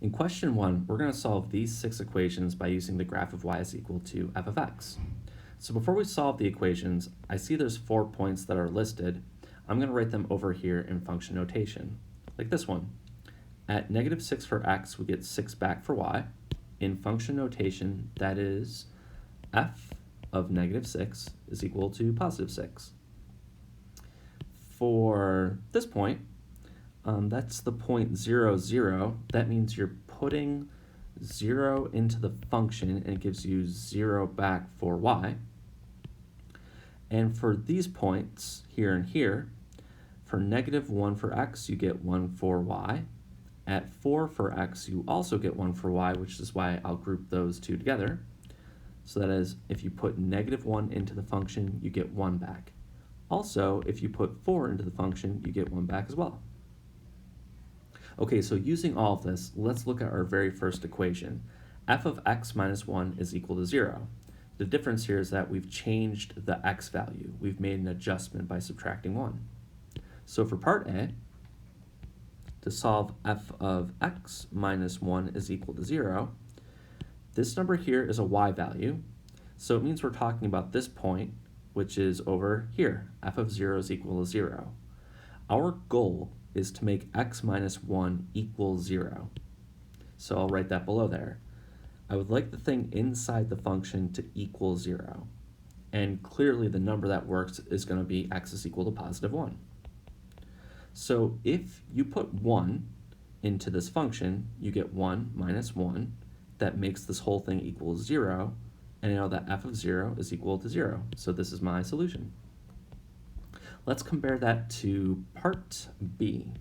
In question 1, we're going to solve these 6 equations by using the graph of y is equal to f of x. So before we solve the equations, I see there's 4 points that are listed. I'm going to write them over here in function notation, like this one. At negative 6 for x, we get 6 back for y. In function notation, that is f of negative 6 is equal to positive 6. For this point, that's the point 0, 0. That means you're putting 0 into the function and it gives you 0 back for y. And for these points here and here, for negative 1 for x, you get 1 for y. At 4 for x, you also get 1 for y, which is why I'll group those two together. So that is, if you put negative 1 into the function, you get 1 back. Also, if you put 4 into the function, you get 1 back as well. Okay, so using all of this, let's look at our very first equation. F of x minus 1 is equal to 0. The difference here is that we've changed the x value. We've made an adjustment by subtracting 1. So for part A, to solve f of x minus 1 is equal to 0, this number here is a y value, so it means we're talking about this point, which is over here. F of 0 is equal to 0. Our goal is to make x minus 1 equal 0. So I'll write that below there. I would like the thing inside the function to equal 0. And clearly the number that works is going to be x is equal to positive 1. So if you put 1 into this function, you get 1 minus 1. That makes this whole thing equal 0. And I know that f of 0 is equal to 0. So this is my solution. Let's compare that to part B.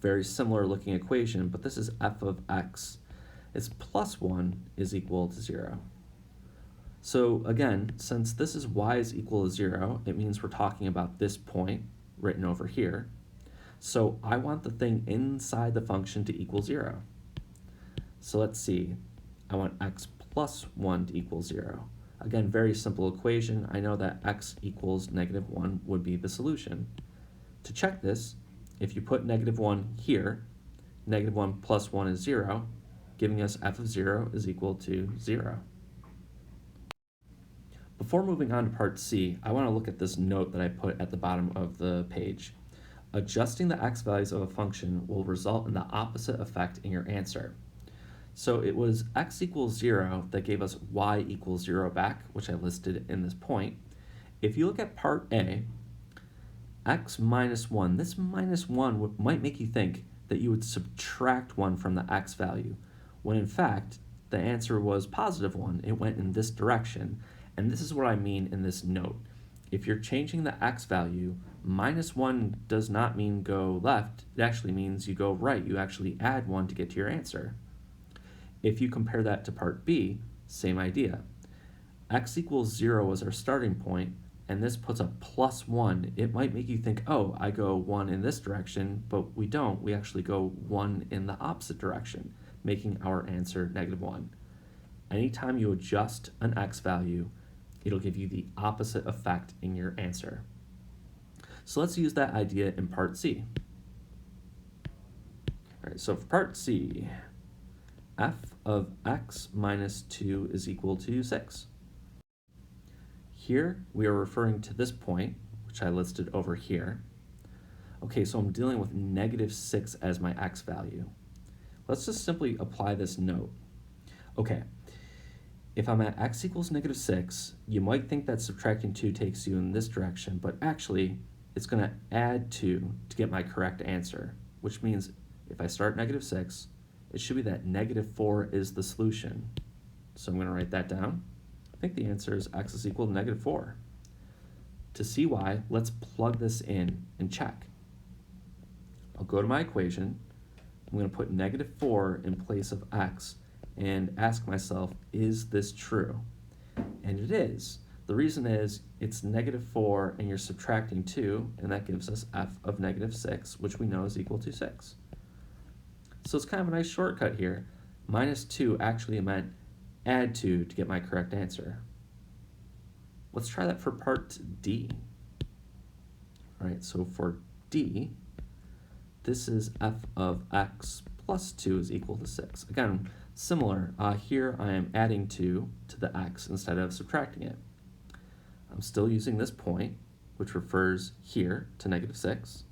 Very similar looking equation, but this is f of x. It's plus 1 is equal to 0. So again, since this is y is equal to 0, it means we're talking about this point written over here. So I want the thing inside the function to equal 0. So let's see. I want x plus 1 to equal 0. Again, very simple equation. I know that x equals negative 1 would be the solution. To check this, if you put negative 1 here, negative 1 plus 1 is 0, giving us f of 0 is equal to 0. Before moving on to part C, I want to look at this note that I put at the bottom of the page. Adjusting the x values of a function will result in the opposite effect in your answer. So it was x equals 0 that gave us y equals 0 back, which I listed in this point. If you look at part A, x minus 1, this minus 1 might make you think that you would subtract 1 from the x value, when in fact, the answer was positive 1. It went in this direction, and this is what I mean in this note. If you're changing the x value, minus 1 does not mean go left. It actually means you go right. You actually add 1 to get to your answer. If you compare that to part B, same idea. X equals 0 was our starting point, and this puts a plus 1. It might make you think, oh, I go 1 in this direction, but we don't. We actually go 1 in the opposite direction, making our answer negative 1. Anytime you adjust an x value, it'll give you the opposite effect in your answer. So let's use that idea in part C. All right, so for part C, f of x minus 2 is equal to 6. Here, we are referring to this point, which I listed over here. Okay, so I'm dealing with negative 6 as my x value. Let's just simply apply this note. Okay, if I'm at x equals negative 6, you might think that subtracting 2 takes you in this direction, but actually, it's going to add 2 to get my correct answer, which means if I start negative 6, it should be that negative 4 is the solution. So I'm going to write that down. I think the answer is x is equal to negative 4. To see why, let's plug this in and check. I'll go to my equation. I'm going to put negative 4 in place of x and ask myself, is this true? And it is. The reason is it's negative 4 and you're subtracting 2, and that gives us f of negative 6, which we know is equal to 6. So it's kind of a nice shortcut here. Minus 2 actually meant add 2 to get my correct answer. Let's try that for part D. All right, so for D, this is f of x plus 2 is equal to 6. Again, similar, here I am adding 2 to the x instead of subtracting it. I'm still using this point, which refers here to negative 6.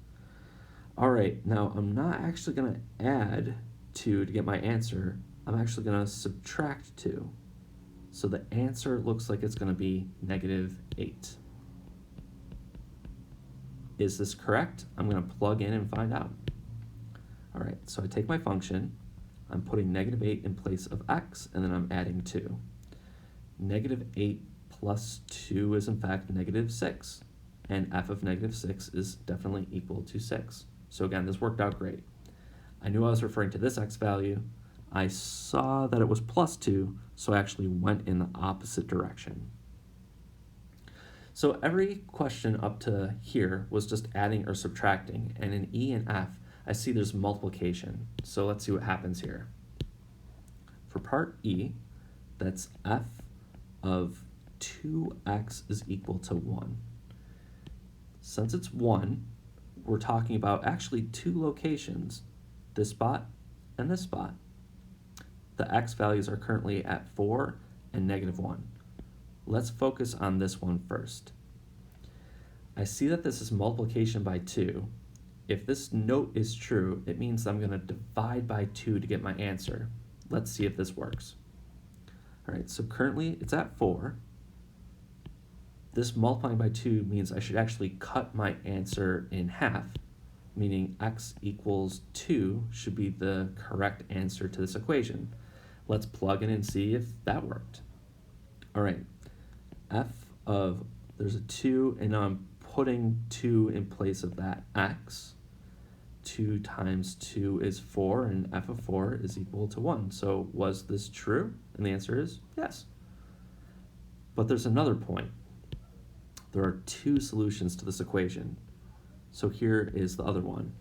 All right, now I'm not actually going to add 2 to get my answer. I'm actually going to subtract 2. So the answer looks like it's going to be negative 8. Is this correct? I'm going to plug in and find out. All right, so I take my function, I'm putting negative 8 in place of x, and then I'm adding 2. Negative 8 plus 2 is in fact negative 6, and f of negative 6 is definitely equal to 6. So again, this worked out great. I knew I was referring to this x value. I saw that it was plus 2, so I actually went in the opposite direction. So every question up to here was just adding or subtracting, and in E and F, I see there's multiplication. So let's see what happens here. For part E, that's f of 2x is equal to 1. Since it's 1, we're talking about actually 2 locations, this spot and this spot. The x values are currently at 4 and negative 1. Let's focus on this one first. I see that this is multiplication by 2. If this note is true, it means I'm going to divide by 2 to get my answer. Let's see if this works. All right, so currently it's at 4. This multiplying by 2 means I should actually cut my answer in half, meaning x equals 2 should be the correct answer to this equation. Let's plug in and see if that worked. All right, f of, there's a 2, and now I'm putting 2 in place of that x. 2 times 2 is 4, and f of 4 is equal to 1. So was this true? And the answer is yes. But there's another point. There are 2 solutions to this equation. So here is the other one.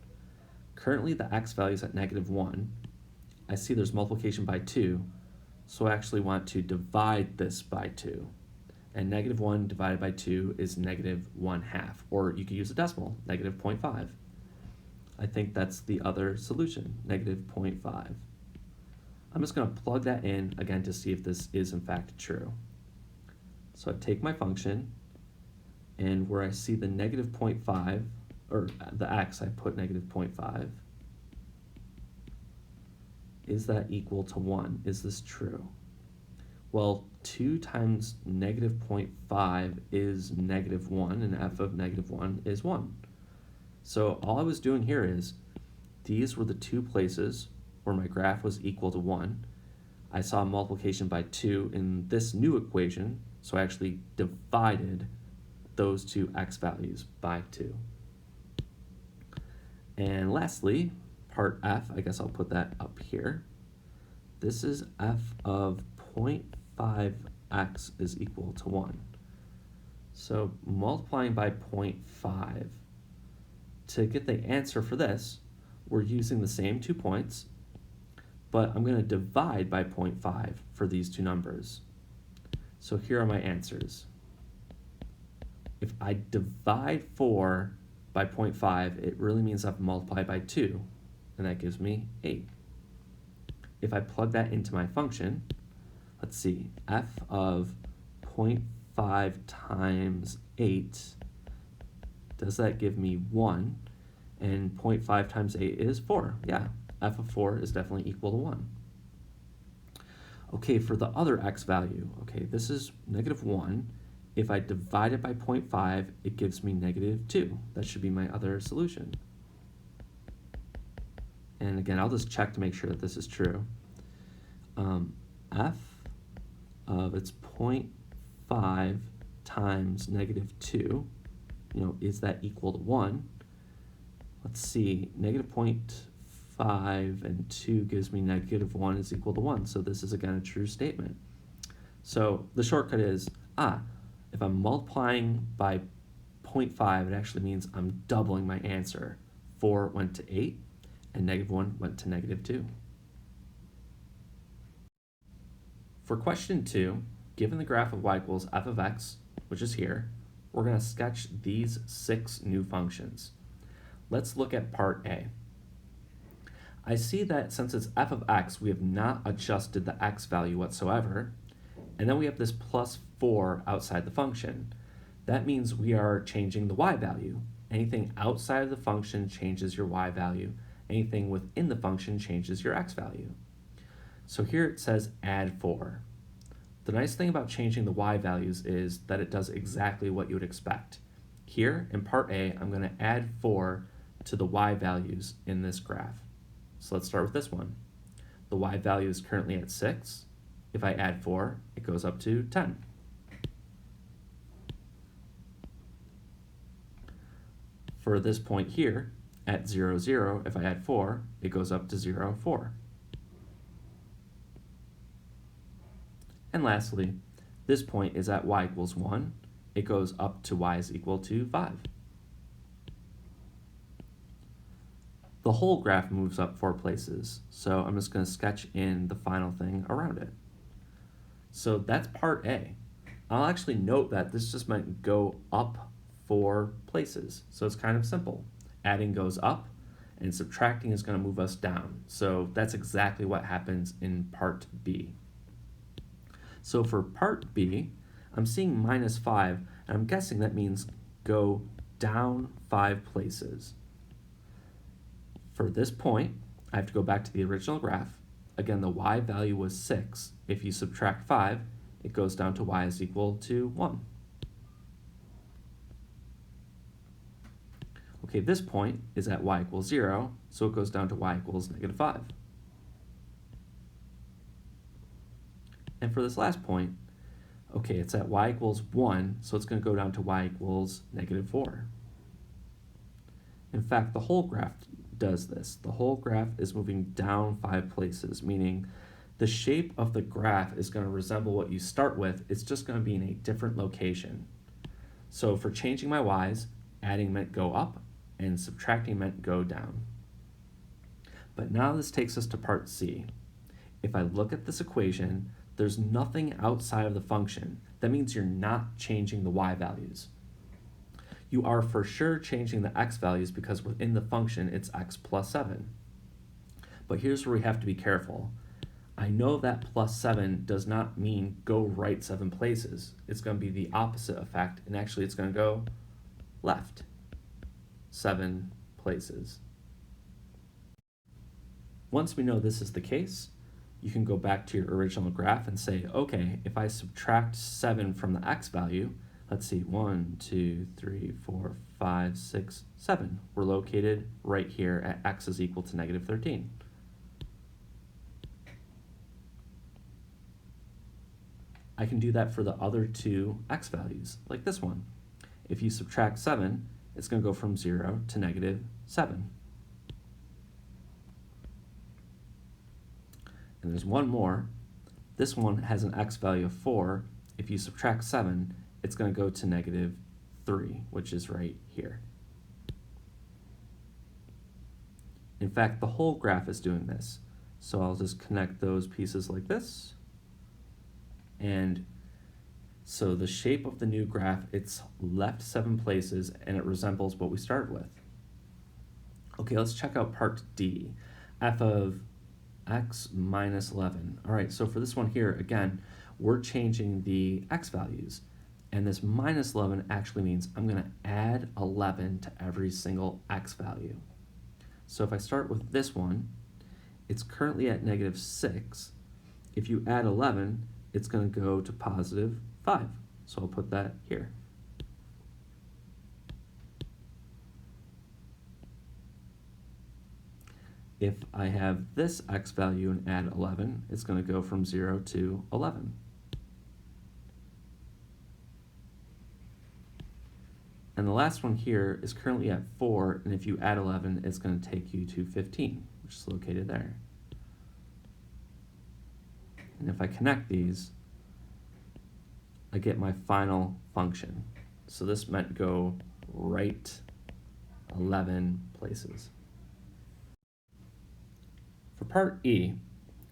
Currently the x value is at negative 1. I see there's multiplication by 2, so I actually want to divide this by 2. And negative 1 divided by 2 is negative 1/2, or you could use a decimal, negative 0.5. I think that's the other solution, negative 0.5. I'm just going to plug that in again to see if this is in fact true. So I take my function, and where I see the negative 0.5, or the x, I put negative 0.5. Is that equal to 1? Is this true? Well, 2 times negative 0.5 is negative 1, and f of negative 1 is 1. So all I was doing here is, these were the 2 places where my graph was equal to 1. I saw multiplication by 2 in this new equation, so I actually divided those 2 x values by 2. And lastly, part F, I guess I'll put that up here. This is f of 0.5x is equal to 1. So multiplying by 0.5, to get the answer for this, we're using the same 2 points, but I'm going to divide by 0.5 for these 2 numbers. So here are my answers. If I divide 4 by 0.5, it really means I've multiplied by 2, and that gives me 8. If I plug that into my function, let's see, f of 0.5 times 8, does that give me 1? And 0.5 times 8 is 4. Yeah, f of 4 is definitely equal to 1. Okay, for the other x value, okay, this is negative 1. If I divide it by 0.5, it gives me negative 2. That should be my other solution. And again, I'll just check to make sure that this is true. F of its 0.5 times negative 2, is that equal to 1? Let's see, negative 0.5 and 2 gives me negative 1 is equal to 1. So this is again a true statement. So the shortcut is, if I'm multiplying by 0.5, it actually means I'm doubling my answer. 4 went to 8, and negative 1 went to negative 2. For question 2, given the graph of y equals f of x, which is here, we're going to sketch these 6 new functions. Let's look at part A. I see that since it's f of x, we have not adjusted the x value whatsoever, and then we have this plus 4 outside the function. That means we are changing the y value. Anything outside of the function changes your y value. Anything within the function changes your x value. So here it says add 4. The nice thing about changing the y values is that it does exactly what you would expect. Here, in part A, I'm going to add 4 to the y values in this graph. So let's start with this one. The y value is currently at 6. If I add 4, it goes up to 10. For this point here, at 0, 0, if I add 4, it goes up to 0, 4. And lastly, this point is at y equals 1. It goes up to y is equal to 5. The whole graph moves up 4 places, so I'm just going to sketch in the final thing around it. So that's part A. I'll actually note that this just meant go up 4 places, so it's kind of simple. Adding goes up, and subtracting is going to move us down. So that's exactly what happens in part B. So for part B, I'm seeing minus 5, and I'm guessing that means go down 5 places. For this point, I have to go back to the original graph. Again, the y value was 6. If you subtract 5, it goes down to y is equal to 1. Okay, this point is at y equals 0, so it goes down to y equals negative 5. And for this last point, okay, it's at y equals 1, so it's going to go down to y equals negative 4. In fact, the whole graph does this. The whole graph is moving down 5 places, meaning the shape of the graph is going to resemble what you start with. It's just going to be in a different location. So for changing my y's, adding meant go up, and subtracting meant go down. But now this takes us to part C. If I look at this equation, there's nothing outside of the function. That means you're not changing the y values. You are for sure changing the x values because within the function it's x plus 7. But here's where we have to be careful. I know that plus 7 does not mean go right 7 places. It's going to be the opposite effect, and actually it's going to go left 7 places. Once we know this is the case, you can go back to your original graph and say, okay, if I subtract 7 from the x value, let's see, 1, 2, 3, 4, 5, 6, 7. We're located right here at x is equal to negative 13. I can do that for the other 2 x values, like this one. If you subtract 7, it's going to go from 0 to negative 7. And there's one more. This one has an x value of 4. If you subtract 7, it's going to go to negative 3, which is right here. In fact, the whole graph is doing this. So I'll just connect those pieces like this. And so the shape of the new graph, it's left 7 places, and it resembles what we started with. Okay, let's check out part D. F of x minus 11. All right, so for this one here, again, we're changing the x values. And this minus 11 actually means I'm going to add 11 to every single x value. So if I start with this one, it's currently at negative 6. If you add 11, it's going to go to positive 5. So I'll put that here. If I have this x value and add 11, it's going to go from 0 to 11. And the last one here is currently at 4, and if you add 11, it's going to take you to 15, which is located there. And if I connect these, I get my final function. So this meant go right 11 places. For part E,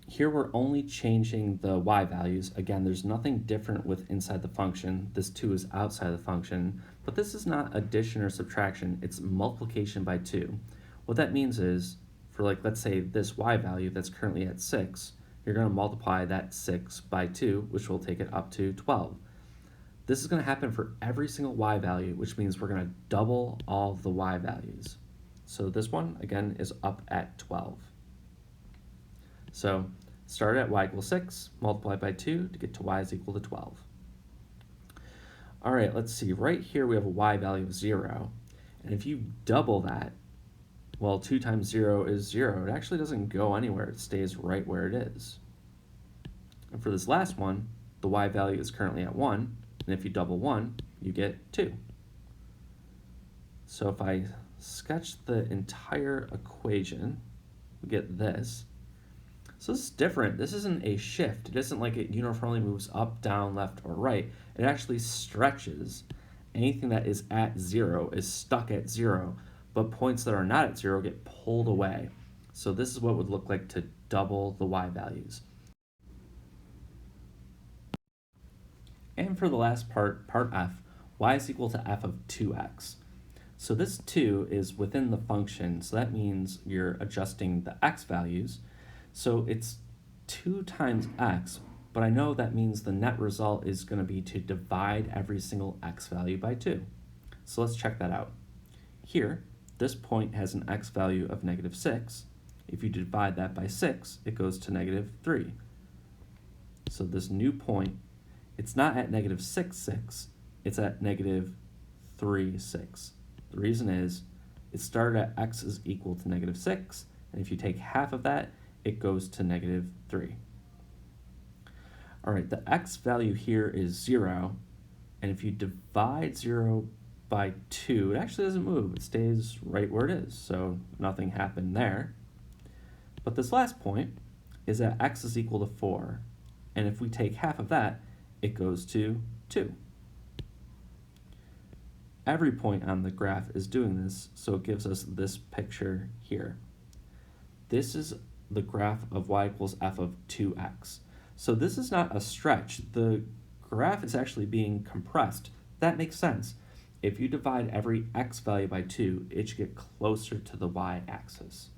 here we're only changing the y values. Again, there's nothing different with inside the function. This 2 is outside the function, but this is not addition or subtraction, it's multiplication by 2. What that means is, for like, let's say this y value that's currently at 6, you're going to multiply that 6 by 2, which will take it up to 12. This is going to happen for every single y value, which means we're going to double all of the y values. So this one, again, is up at 12. So start at y equals 6, multiply by 2 to get to y is equal to 12. All right, let's see. Right here we have a y value of 0. And if you double that, well, 2 times 0 is 0. It actually doesn't go anywhere. It stays right where it is. And for this last one, the y value is currently at 1. And if you double 1, you get 2. So if I sketch the entire equation, we get this. So this is different. This isn't a shift. It isn't like it uniformly moves up, down, left, or right. It actually stretches. Anything that is at 0 is stuck at 0, but points that are not at 0 get pulled away. So this is what it would look like to double the y values. And for the last part, part f, y is equal to f of 2x. So this 2 is within the function, so that means you're adjusting the x values. So it's 2 times x, but I know that means the net result is going to be to divide every single x value by 2. So let's check that out. Here, this point has an x value of -6. If you divide that by 6, it goes to -3. So this new point, it's not at -6, 6, it's at -3, 6. The reason is it started at x is equal to -6, and if you take half of that, it goes to -3. All right, the x value here is 0, and if you divide 0 by 2, it actually doesn't move. It stays right where it is, so nothing happened there. But this last point is that x is equal to 4, and if we take half of that, it goes to 2. Every point on the graph is doing this, so it gives us this picture here. This is the graph of y equals f of 2x. So this is not a stretch. The graph is actually being compressed. That makes sense. If you divide every x value by 2, it should get closer to the y-axis.